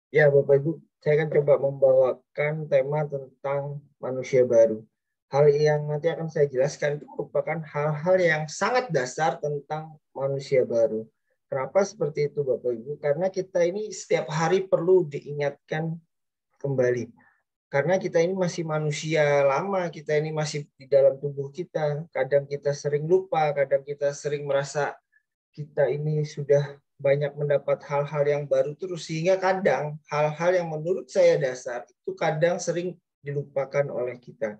Ya, Bapak Ibu, saya akan coba membawakan tema tentang manusia baru. Hal yang nanti akan saya jelaskan itu merupakan hal-hal yang sangat dasar tentang manusia baru. Kenapa seperti itu, Bapak Ibu? Karena kita ini setiap hari perlu diingatkan kembali. Karena kita ini masih manusia lama, kita ini masih di dalam tubuh kita. Kadang kita sering lupa, kadang kita sering merasa kita ini sudah banyak mendapat hal-hal yang baru terus, sehingga kadang hal-hal yang menurut saya dasar itu kadang sering dilupakan oleh kita.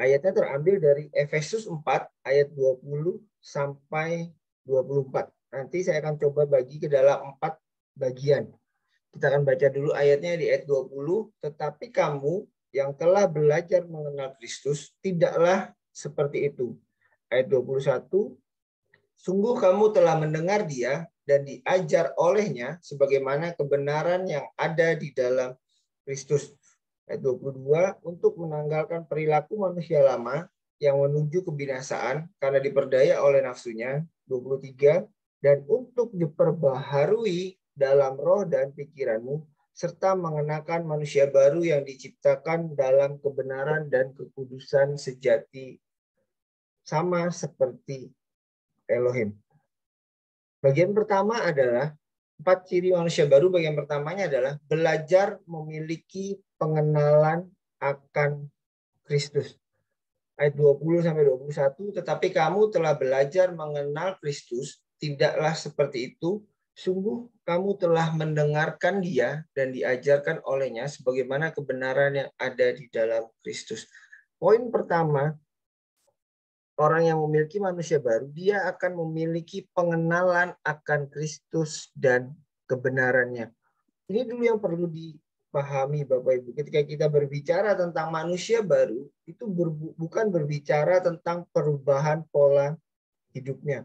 Ayatnya terambil dari Efesus 4 ayat 20 sampai 24. Nanti saya akan coba bagi ke dalam 4 bagian. Kita akan baca dulu ayatnya di ayat 20. Tetapi kamu yang telah belajar mengenal Kristus tidaklah seperti itu. Ayat 21. Sungguh kamu telah mendengar dia dan diajar olehnya sebagaimana kebenaran yang ada di dalam Kristus. Ayat 22, untuk menanggalkan perilaku manusia lama yang menuju kebinasaan karena diperdaya oleh nafsunya. 23, dan untuk diperbaharui dalam roh dan pikiranmu, serta mengenakan manusia baru yang diciptakan dalam kebenaran dan kekudusan sejati, sama seperti Elohim. Bagian pertama adalah 4 ciri manusia baru. Bagian pertamanya adalah belajar memiliki pengenalan akan Kristus. Ayat 20 sampai 21, tetapi kamu telah belajar mengenal Kristus, tidaklah seperti itu. Sungguh kamu telah mendengarkan dia dan diajarkan olehnya sebagaimana kebenaran yang ada di dalam Kristus. Poin pertama, orang yang memiliki manusia baru, dia akan memiliki pengenalan akan Kristus dan kebenarannya. Ini dulu yang perlu dipahami, Bapak Ibu. Ketika kita berbicara tentang manusia baru, itu bukan berbicara tentang perubahan pola hidupnya.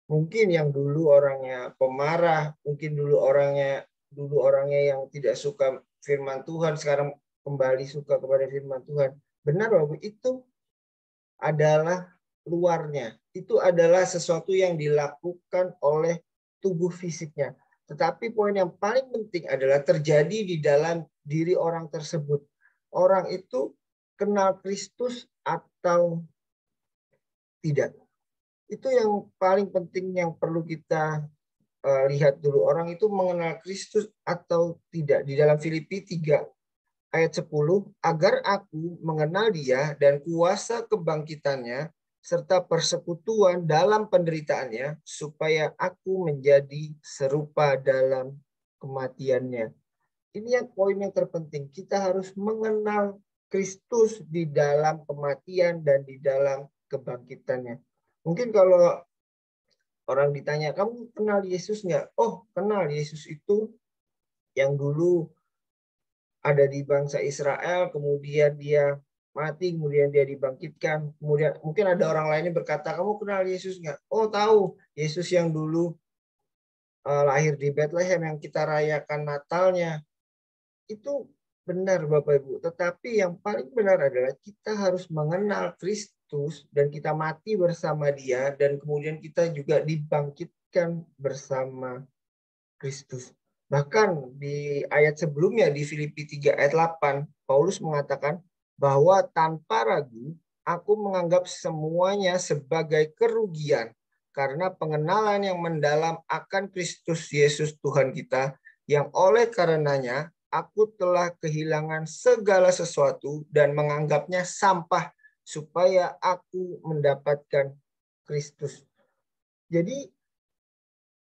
Mungkin yang dulu orangnya pemarah, mungkin dulu orangnya yang tidak suka firman Tuhan, sekarang kembali suka kepada firman Tuhan. Benar, Bapak, itu adalah luarnya. Itu adalah sesuatu yang dilakukan oleh tubuh fisiknya. Tetapi poin yang paling penting adalah terjadi di dalam diri orang tersebut. Orang itu kenal Kristus atau tidak. Itu yang paling penting yang perlu kita lihat dulu. Orang itu mengenal Kristus atau tidak. Di dalam Filipi 3 ayat 10, agar aku mengenal dia dan kuasa kebangkitannya serta persekutuan dalam penderitaannya, supaya aku menjadi serupa dalam kematiannya. Ini yang poin yang terpenting. Kita harus mengenal Kristus di dalam kematian dan di dalam kebangkitannya. Mungkin kalau orang ditanya, kamu kenal Yesus nggak? Oh, kenal. Yesus itu yang dulu ada di bangsa Israel, kemudian dia mati, kemudian dia dibangkitkan. Kemudian mungkin ada orang lainnya berkata, kamu kenal Yesus nggak? Oh, tahu. Yesus yang dulu lahir di Bethlehem yang kita rayakan Natalnya. Itu benar, Bapak Ibu. Tetapi yang paling benar adalah kita harus mengenal Kristus dan kita mati bersama dia dan kemudian kita juga dibangkitkan bersama Kristus. Bahkan di ayat sebelumnya di Filipi 3 ayat 8, Paulus mengatakan bahwa tanpa ragu aku menganggap semuanya sebagai kerugian karena pengenalan yang mendalam akan Kristus Yesus Tuhan kita, yang oleh karenanya aku telah kehilangan segala sesuatu dan menganggapnya sampah supaya aku mendapatkan Kristus. Jadi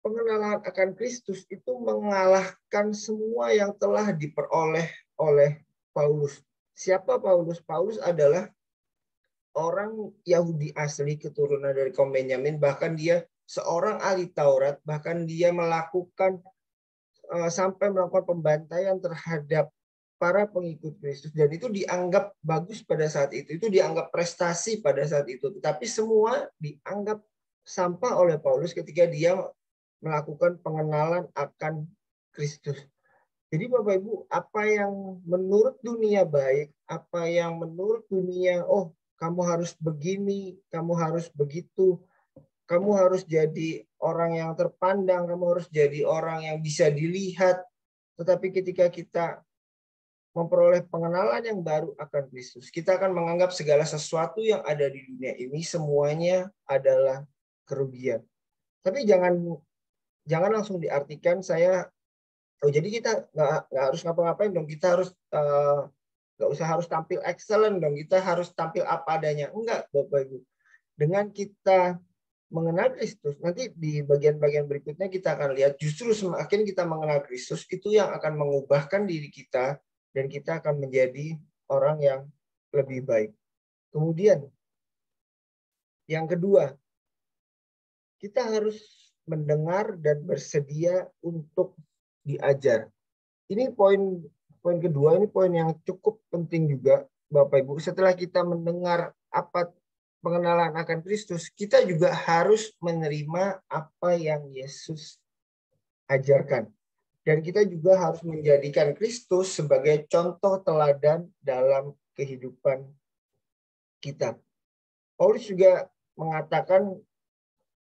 pengenalan akan Kristus itu mengalahkan semua yang telah diperoleh oleh Paulus. Siapa Paulus? Paulus adalah orang Yahudi asli keturunan dari kaum Benyamin, bahkan dia seorang ahli Taurat, bahkan dia melakukan sampai melakukan pembantaian terhadap para pengikut Kristus, dan itu dianggap bagus pada saat itu dianggap prestasi pada saat itu, tetapi semua dianggap sampah oleh Paulus ketika dia melakukan pengenalan akan Kristus. Jadi Bapak Ibu, apa yang menurut dunia baik, apa yang menurut dunia, oh kamu harus begini, kamu harus begitu, kamu harus jadi orang yang terpandang, kamu harus jadi orang yang bisa dilihat. Tetapi ketika kita memperoleh pengenalan yang baru akan Kristus, kita akan menganggap segala sesuatu yang ada di dunia ini semuanya adalah kerugian. Tapi jangan langsung diartikan oh jadi kita nggak harus ngapa-ngapain dong, kita harus nggak usah harus tampil excellent dong, kita harus tampil apa adanya. Enggak, Bapak Ibu. Dengan kita mengenal Kristus, nanti di bagian-bagian berikutnya kita akan lihat justru semakin kita mengenal Kristus, itu yang akan mengubahkan diri kita dan kita akan menjadi orang yang lebih baik. Kemudian, yang kedua, kita harus mendengar dan bersedia untuk diajar. Ini poin kedua, ini poin yang cukup penting juga, Bapak Ibu. Setelah kita mendengar apa pengenalan akan Kristus, kita juga harus menerima apa yang Yesus ajarkan. Dan kita juga harus menjadikan Kristus sebagai contoh teladan dalam kehidupan kita. Paulus juga mengatakan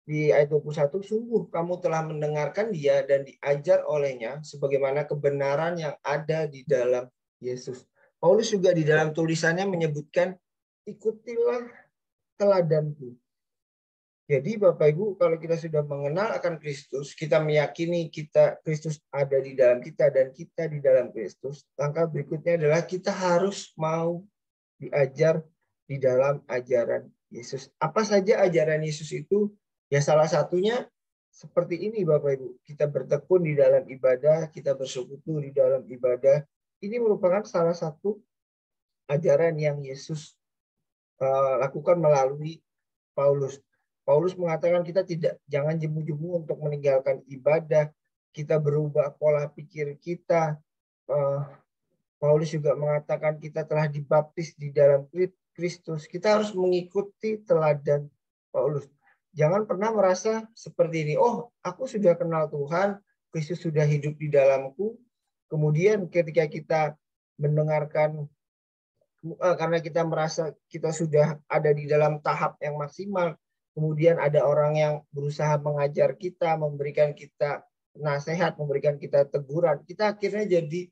di ayat 21, sungguh kamu telah mendengarkan dia dan diajar olehnya sebagaimana kebenaran yang ada di dalam Yesus. Paulus juga di dalam tulisannya menyebutkan, ikutilah teladanku. Jadi Bapak Ibu, kalau kita sudah mengenal akan Kristus, kita meyakini Kristus ada di dalam kita dan kita di dalam Kristus, langkah berikutnya adalah kita harus mau diajar di dalam ajaran Yesus. Apa saja ajaran Yesus itu? Ya salah satunya seperti ini Bapak Ibu. Kita bertekun di dalam ibadah, kita bersekutu di dalam ibadah. Ini merupakan salah satu ajaran yang Yesus lakukan melalui Paulus. Paulus mengatakan kita jangan jemu-jemu untuk meninggalkan ibadah, kita berubah pola pikir kita. Paulus juga mengatakan kita telah dibaptis di dalam Kristus. Kita harus mengikuti teladan Paulus. Jangan pernah merasa seperti ini, oh aku sudah kenal Tuhan, Kristus sudah hidup di dalamku. Kemudian ketika kita mendengarkan, karena kita merasa kita sudah ada di dalam tahap yang maksimal, kemudian ada orang yang berusaha mengajar kita, memberikan kita nasihat, memberikan kita teguran, kita akhirnya jadi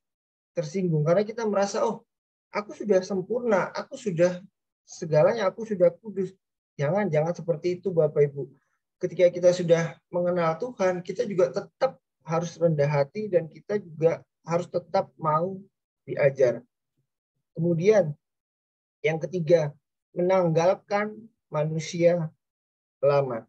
tersinggung karena kita merasa, oh aku sudah sempurna, aku sudah segalanya, aku sudah kudus. Jangan seperti itu Bapak Ibu. Ketika kita sudah mengenal Tuhan, kita juga tetap harus rendah hati dan kita juga harus tetap mau diajar. Kemudian yang ketiga, menanggalkan manusia lama.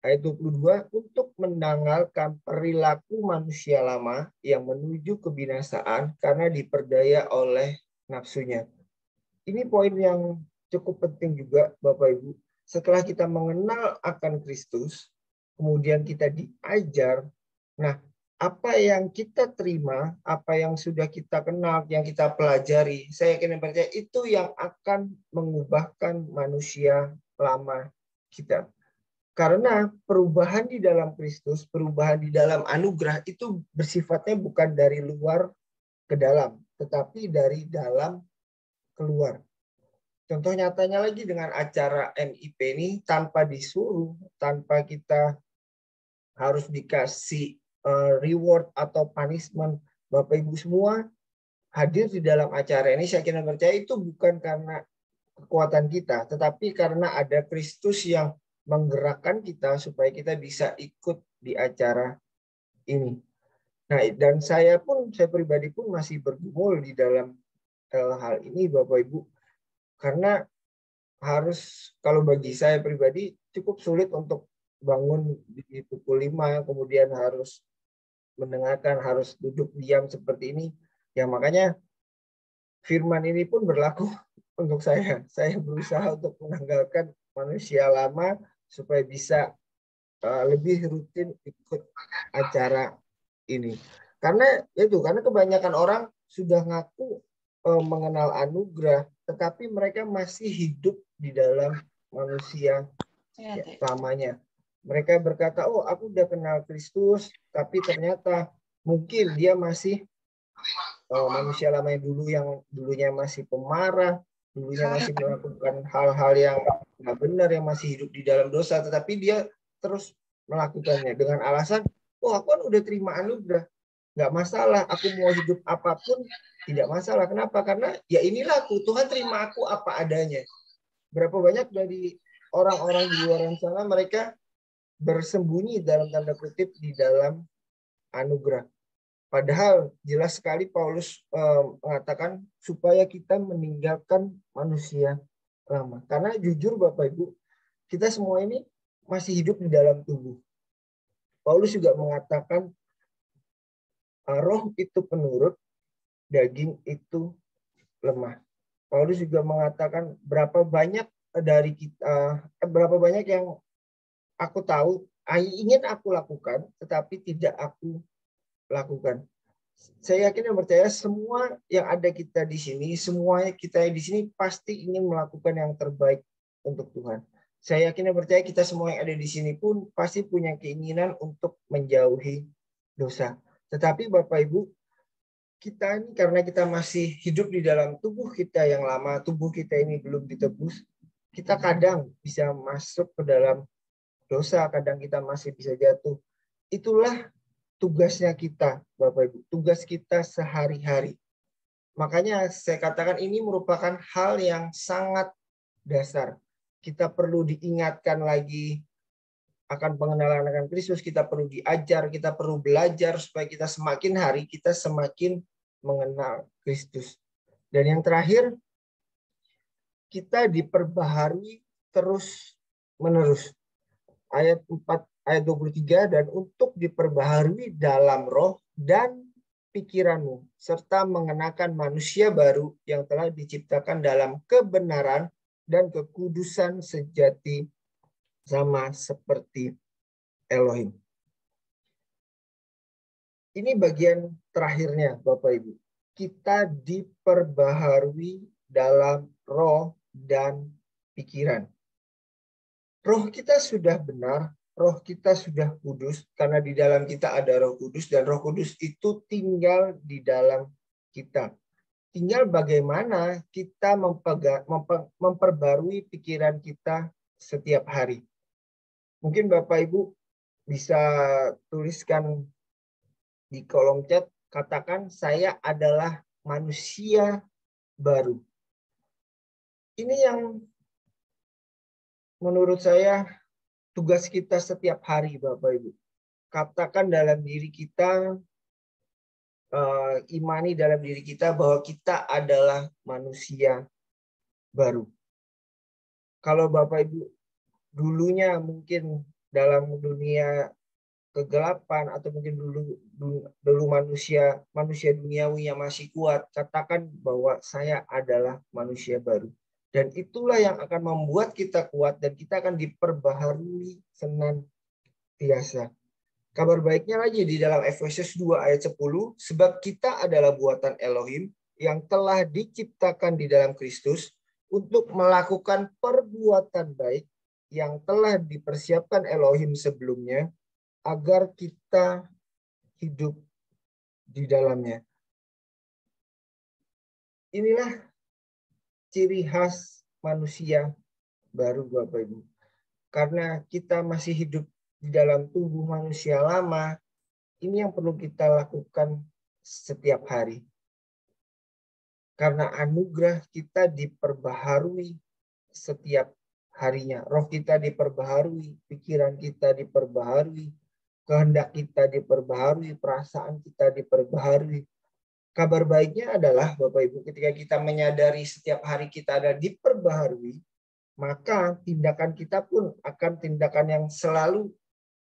Ayat 22, untuk menanggalkan perilaku manusia lama yang menuju kebinasaan karena diperdaya oleh nafsunya. Ini poin yang cukup penting juga Bapak Ibu. Setelah kita mengenal akan Kristus, kemudian kita diajar, nah apa yang kita terima, apa yang sudah kita kenal, yang kita pelajari, saya yakin dan percaya itu yang akan mengubahkan manusia lama kita. Karena perubahan di dalam Kristus, perubahan di dalam anugerah itu bersifatnya bukan dari luar ke dalam, tetapi dari dalam keluar. Contoh nyatanya lagi dengan acara MIP ini, tanpa disuruh, tanpa kita harus dikasih reward atau punishment, Bapak Ibu semua hadir di dalam acara ini, saya kira percaya itu bukan karena kekuatan kita, tetapi karena ada Kristus yang menggerakkan kita supaya kita bisa ikut di acara ini. Nah, dan saya pribadi pun masih bergumul di dalam hal ini Bapak Ibu, karena kalau bagi saya pribadi cukup sulit untuk bangun di pukul 5, kemudian harus mendengarkan, harus duduk diam seperti ini. Ya makanya firman ini pun berlaku untuk saya. Saya berusaha untuk menanggalkan manusia lama supaya bisa lebih rutin ikut acara ini. Karena kebanyakan orang sudah ngaku mengenal anugerah, tetapi mereka masih hidup di dalam manusia lamanya. Mereka berkata, oh aku udah kenal Kristus, tapi ternyata mungkin dia masih manusia lama yang dulunya masih pemarah, dulunya masih melakukan hal-hal yang nggak benar, yang masih hidup di dalam dosa, tetapi dia terus melakukannya dengan alasan, oh aku kan udah terima anugerah, nggak masalah, aku mau hidup apapun tidak masalah. Kenapa? Karena ya inilah aku, Tuhan terima aku apa adanya. Berapa banyak dari orang-orang di luar sana mereka bersembunyi dalam tanda kutip di dalam anugerah. Padahal jelas sekali Paulus mengatakan supaya kita meninggalkan manusia lama. Karena jujur Bapak Ibu, kita semua ini masih hidup di dalam tubuh. Paulus juga mengatakan roh itu penurut, daging itu lemah. Paulus juga mengatakan berapa banyak dari kita, berapa banyak yang aku tahu, ingin aku lakukan, tetapi tidak aku lakukan. Saya yakin dan percaya semua yang ada kita di sini, semua kita di sini pasti ingin melakukan yang terbaik untuk Tuhan. Saya yakin dan percaya kita semua yang ada di sini pun pasti punya keinginan untuk menjauhi dosa. Tetapi Bapak Ibu, kita ini karena kita masih hidup di dalam tubuh kita yang lama, tubuh kita ini belum ditebus, kita kadang bisa masuk ke dalam dosa, kadang kita masih bisa jatuh. Itulah tugasnya kita, Bapak Ibu, tugas kita sehari-hari. Makanya saya katakan ini merupakan hal yang sangat dasar. Kita perlu diingatkan lagi akan pengenalan akan Kristus, kita perlu diajar, kita perlu belajar supaya kita semakin hari kita semakin mengenal Kristus. Dan yang terakhir, kita diperbaharui terus-menerus. Ayat 4 ayat 23, dan untuk diperbaharui dalam roh dan pikiranmu, serta mengenakan manusia baru yang telah diciptakan dalam kebenaran dan kekudusan sejati sama seperti Elohim. Ini bagian terakhirnya Bapak Ibu. Kita diperbaharui dalam roh dan pikiran. Roh kita sudah benar, roh kita sudah kudus, karena di dalam kita ada Roh Kudus, dan Roh Kudus itu tinggal di dalam kita. Tinggal bagaimana kita memperbarui pikiran kita setiap hari. Mungkin Bapak Ibu bisa tuliskan di kolom chat, katakan saya adalah manusia baru. Ini yang menurut saya tugas kita setiap hari, Bapak Ibu. Katakan dalam diri kita, imani dalam diri kita bahwa kita adalah manusia baru. Kalau Bapak Ibu dulunya mungkin dalam dunia kegelapan atau mungkin dulu manusia duniawi yang masih kuat, katakan bahwa saya adalah manusia baru. Dan itulah yang akan membuat kita kuat dan kita akan diperbaharui senantiasa. Kabar baiknya lagi di dalam Efesus 2 ayat 10, sebab kita adalah buatan Elohim yang telah diciptakan di dalam Kristus untuk melakukan perbuatan baik yang telah dipersiapkan Elohim sebelumnya agar kita hidup di dalamnya. Inilah ciri khas manusia baru, Bapak Ibu. Karena kita masih hidup di dalam tubuh manusia lama, ini yang perlu kita lakukan setiap hari. Karena anugerah kita diperbaharui setiap harinya. Roh kita diperbaharui, pikiran kita diperbaharui, kehendak kita diperbaharui, perasaan kita diperbaharui. Kabar baiknya adalah, Bapak Ibu, ketika kita menyadari setiap hari kita ada diperbaharui, maka tindakan kita pun akan tindakan yang selalu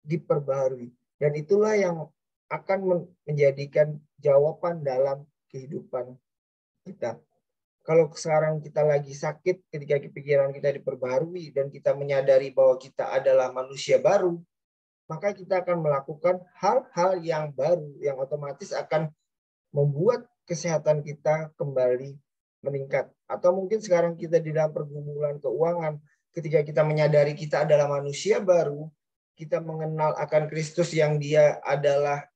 diperbaharui. Dan itulah yang akan menjadikan jawaban dalam kehidupan kita. Kalau sekarang kita lagi sakit, ketika pikiran kita diperbaharui dan kita menyadari bahwa kita adalah manusia baru, maka kita akan melakukan hal-hal yang baru yang otomatis akan membuat kesehatan kita kembali meningkat. Atau mungkin sekarang kita di dalam pergumulan keuangan, ketika kita menyadari kita adalah manusia baru, kita mengenal akan Kristus yang Dia adalah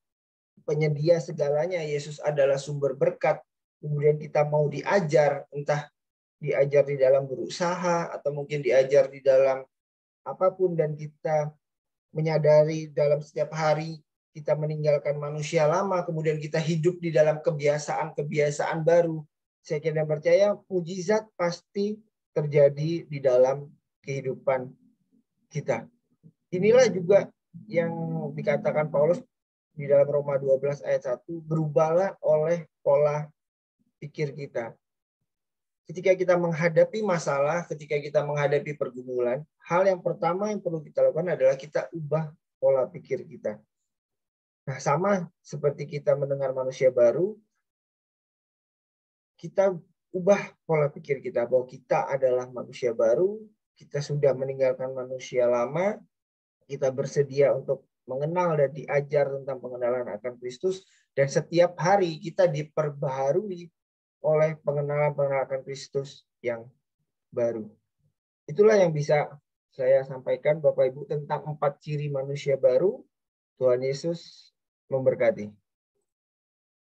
penyedia segalanya, Yesus adalah sumber berkat, kemudian kita mau diajar, entah diajar di dalam berusaha, atau mungkin diajar di dalam apapun, dan kita menyadari dalam setiap hari kita meninggalkan manusia lama, kemudian kita hidup di dalam kebiasaan-kebiasaan baru. Saya kira dan percaya mujizat pasti terjadi di dalam kehidupan kita. Inilah juga yang dikatakan Paulus di dalam Roma 12 ayat 1, berubahlah oleh pola pikir kita. Ketika kita menghadapi masalah, ketika kita menghadapi pergumulan, hal yang pertama yang perlu kita lakukan adalah kita ubah pola pikir kita. Nah, sama seperti kita mendengar manusia baru, kita ubah pola pikir kita bahwa kita adalah manusia baru, kita sudah meninggalkan manusia lama, kita bersedia untuk mengenal dan diajar tentang pengenalan akan Kristus, dan setiap hari kita diperbaharui oleh pengenalan akan Kristus yang baru. Itulah yang bisa saya sampaikan Bapak Ibu tentang 4 ciri manusia baru. Tuhan Yesus memberkati.